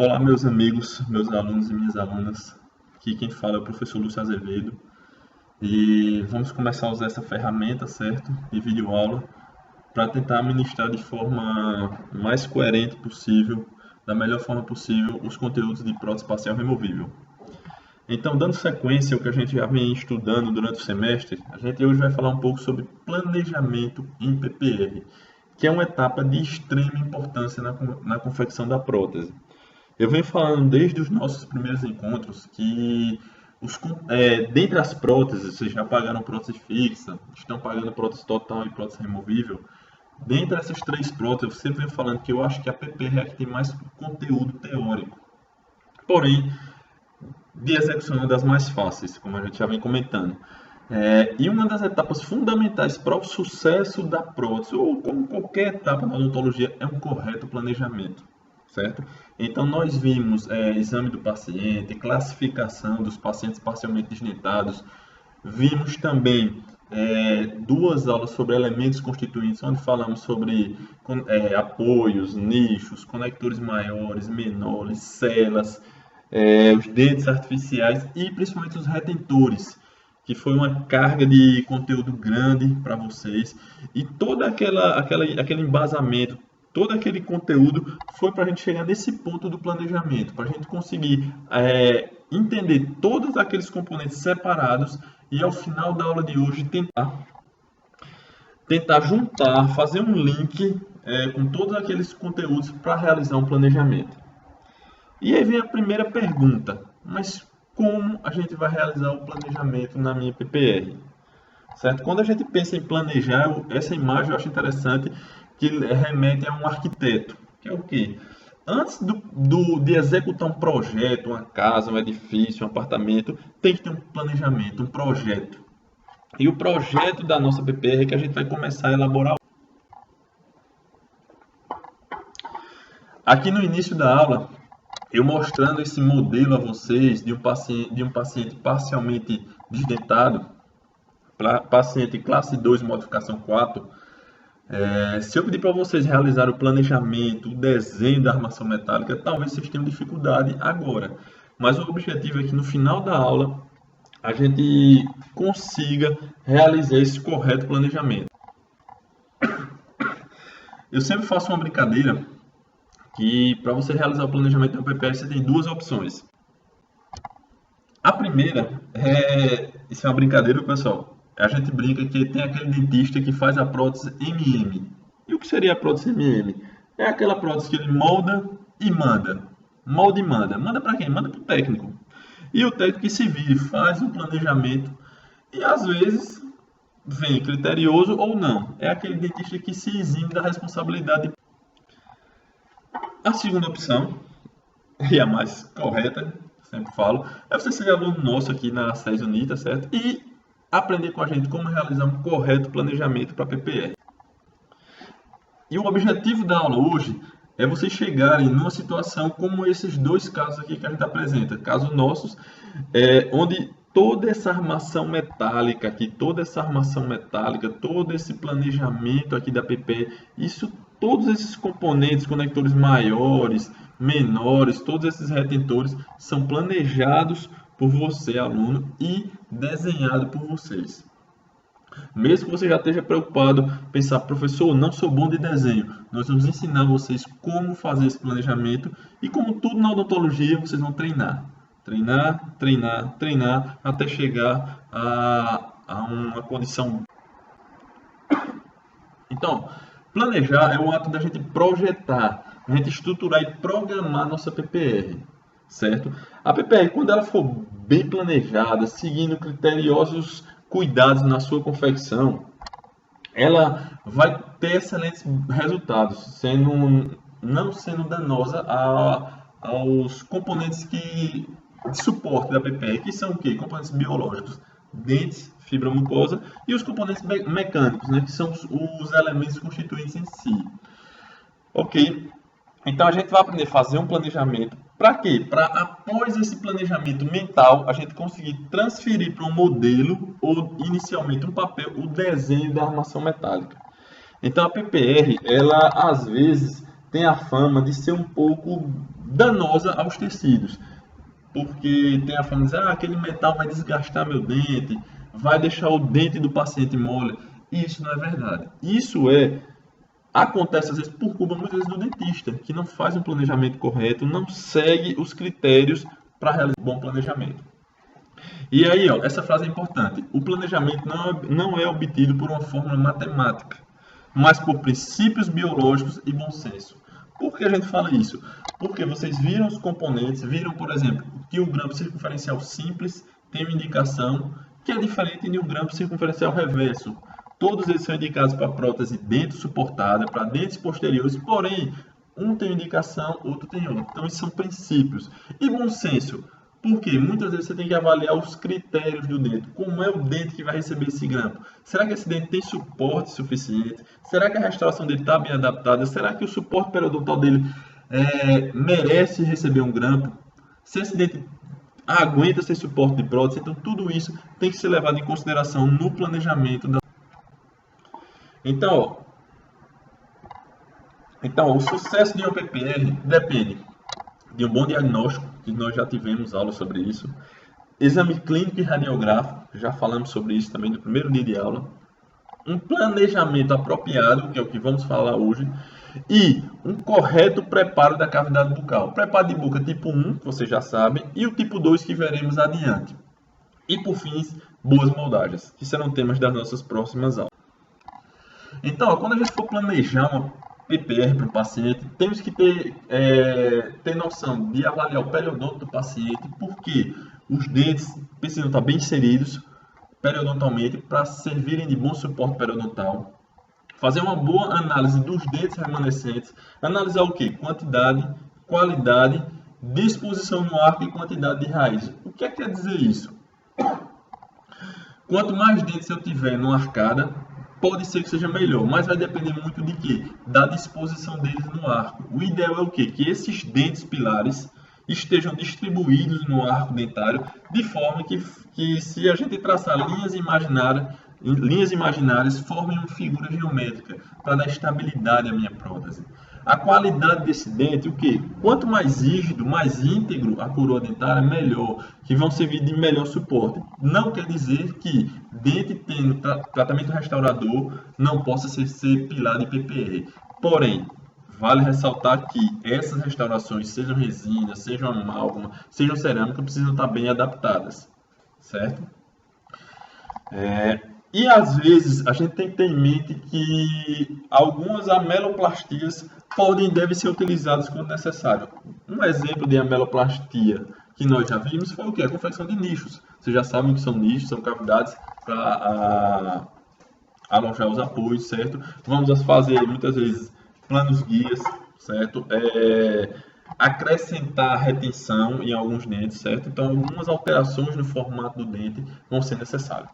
Olá, meus amigos, meus alunos e minhas alunas. Aqui quem fala é o professor Lúcio Azevedo. E vamos começar a usar essa ferramenta, certo? De videoaula, para tentar ministrar de forma mais coerente possível, da melhor forma possível, os conteúdos de prótese parcial removível. Então, dando sequência ao que a gente já vem estudando durante o semestre, a gente hoje vai falar um pouco sobre planejamento em PPR, que é uma etapa de extrema importância na confecção da prótese. Eu venho falando desde os nossos primeiros encontros que dentre as próteses, vocês já pagaram prótese fixa, estão pagando prótese total e prótese removível. Dentre essas três próteses, eu sempre venho falando que eu acho que a PPR é a que tem mais conteúdo teórico. Porém, de execução é uma das mais fáceis, como a gente já vem comentando. E uma das etapas fundamentais para o sucesso da prótese, ou como qualquer etapa na odontologia, é um correto planejamento. Certo? Então, nós vimos exame do paciente, classificação dos pacientes parcialmente desdentados, vimos também duas aulas sobre elementos constituintes, onde falamos sobre apoios, nichos, conectores maiores, menores, celas, os dentes artificiais e principalmente os retentores, que foi uma carga de conteúdo grande para vocês, e todo aquele embasamento, todo aquele conteúdo foi para a gente chegar nesse ponto do planejamento, para a gente conseguir entender todos aqueles componentes separados e ao final da aula de hoje tentar juntar, fazer um link com todos aqueles conteúdos para realizar um planejamento. E aí vem a primeira pergunta, mas como a gente vai realizar o planejamento na minha PPR? Certo? Quando a gente pensa em planejar, essa imagem eu acho interessante, que remete a um arquiteto, que é o quê? Antes de executar um projeto, uma casa, um edifício, um apartamento, tem que ter um planejamento, um projeto. E o projeto da nossa PPR é que a gente vai começar a elaborar. Aqui no início da aula, eu mostrando esse modelo a vocês de um paciente parcialmente desdentado, paciente classe 2, modificação 4, se eu pedir para vocês realizarem o planejamento, o desenho da armação metálica, talvez vocês tenham dificuldade agora. Mas o objetivo é que no final da aula a gente consiga realizar esse correto planejamento. Eu sempre faço uma brincadeira que para você realizar o planejamento do PPR você tem duas opções. A primeira isso é uma brincadeira, pessoal. A gente brinca que tem aquele dentista que faz a prótese MM. E o que seria a prótese MM? É aquela prótese que ele molda e manda. Molda e manda. Manda para quem? Manda para o técnico. E o técnico que se vire, faz um planejamento e às vezes vem criterioso ou não. É aquele dentista que se exime da responsabilidade. A segunda opção, e a mais correta, sempre falo, é você ser aluno nosso aqui na SES Unita, certo? E aprender com a gente como realizar um correto planejamento para PPR. E o objetivo da aula hoje é vocês chegarem numa situação como esses dois casos aqui que a gente apresenta, casos nossos, onde toda essa armação metálica aqui, todo esse planejamento aqui da PPR, todos esses componentes, conectores maiores, menores, todos esses retentores são planejados por você, aluno, e desenhado por vocês. Mesmo que você já esteja preocupado, pensar, professor, não sou bom de desenho, nós vamos ensinar vocês como fazer esse planejamento e como tudo na odontologia, vocês vão treinar. Treinar, até chegar a uma condição. Então, planejar é o ato da gente projetar, a gente estruturar e programar nossa PPR. Certo? A PPR, quando ela for bem planejada, seguindo criteriosos cuidados na sua confecção, ela vai ter excelentes resultados, não sendo danosa aos componentes de suporte da PPR, que são o quê? Componentes biológicos, dentes, fibra mucosa, e os componentes mecânicos, né, que são os elementos constituintes em si. Ok? Então a gente vai aprender a fazer um planejamento. Para quê? Para após esse planejamento mental, a gente conseguir transferir para um modelo ou inicialmente um papel o desenho da armação metálica. Então a PPR, ela às vezes tem a fama de ser um pouco danosa aos tecidos. Porque tem a fama de dizer, aquele metal vai desgastar meu dente, vai deixar o dente do paciente mole. Isso não é verdade. Acontece às vezes por culpa muitas vezes do dentista, que não faz um planejamento correto, não segue os critérios para realizar um bom planejamento. E aí, essa frase é importante. O planejamento não é obtido por uma fórmula matemática, mas por princípios biológicos e bom senso. Por que a gente fala isso? Porque vocês viram os componentes, viram, por exemplo, que o grampo circunferencial simples tem uma indicação que é diferente de um grampo circunferencial reverso. Todos eles são indicados para prótese dentro suportada, para dentes posteriores, porém, um tem indicação, outro tem outro. Então, esses são princípios. E bom senso, porque muitas vezes você tem que avaliar os critérios do dente. Como é o dente que vai receber esse grampo? Será que esse dente tem suporte suficiente? Será que a restauração dele está bem adaptada? Será que o suporte periodontal dele merece receber um grampo? Se esse dente aguenta esse suporte de prótese, então tudo isso tem que ser levado em consideração no planejamento da... Então, o sucesso de uma PPR depende de um bom diagnóstico, que nós já tivemos aula sobre isso, exame clínico e radiográfico, já falamos sobre isso também no primeiro dia de aula, um planejamento apropriado, que é o que vamos falar hoje, e um correto preparo da cavidade bucal. O preparo de boca tipo 1, que vocês já sabem, e o tipo 2 que veremos adiante. E por fim, boas moldagens, que serão temas das nossas próximas aulas. Então, quando a gente for planejar uma PPR para o paciente, temos que ter noção de avaliar o periodonto do paciente, porque os dentes precisam estar bem inseridos periodontalmente para servirem de bom suporte periodontal. Fazer uma boa análise dos dentes remanescentes. Analisar o quê? Quantidade, qualidade, disposição no arco e quantidade de raiz. O que quer dizer isso? Quanto mais dentes eu tiver numa arcada, pode ser que seja melhor, mas vai depender muito de quê? Da disposição deles no arco. O ideal é o quê? Que esses dentes pilares estejam distribuídos no arco dentário, de forma que se a gente traçar linhas imaginárias formem uma figura geométrica para dar estabilidade à minha prótese. A qualidade desse dente, o quê? Quanto mais rígido, mais íntegro a coroa dentária, melhor, que vão servir de melhor suporte. Não quer dizer que dente tendo tratamento restaurador não possa ser pilar de PPR. Porém, vale ressaltar que essas restaurações, sejam resina, sejam amálgama, sejam cerâmica, precisam estar bem adaptadas, certo? E às vezes a gente tem que ter em mente que algumas ameloplastias podem e devem ser utilizadas quando necessário. Um exemplo de ameloplastia que nós já vimos foi o quê? A confecção de nichos. Vocês já sabem que são nichos, são cavidades para alojar os apoios, certo? Vamos fazer muitas vezes planos guias, certo? Acrescentar retenção em alguns dentes, certo? Então algumas alterações no formato do dente vão ser necessárias.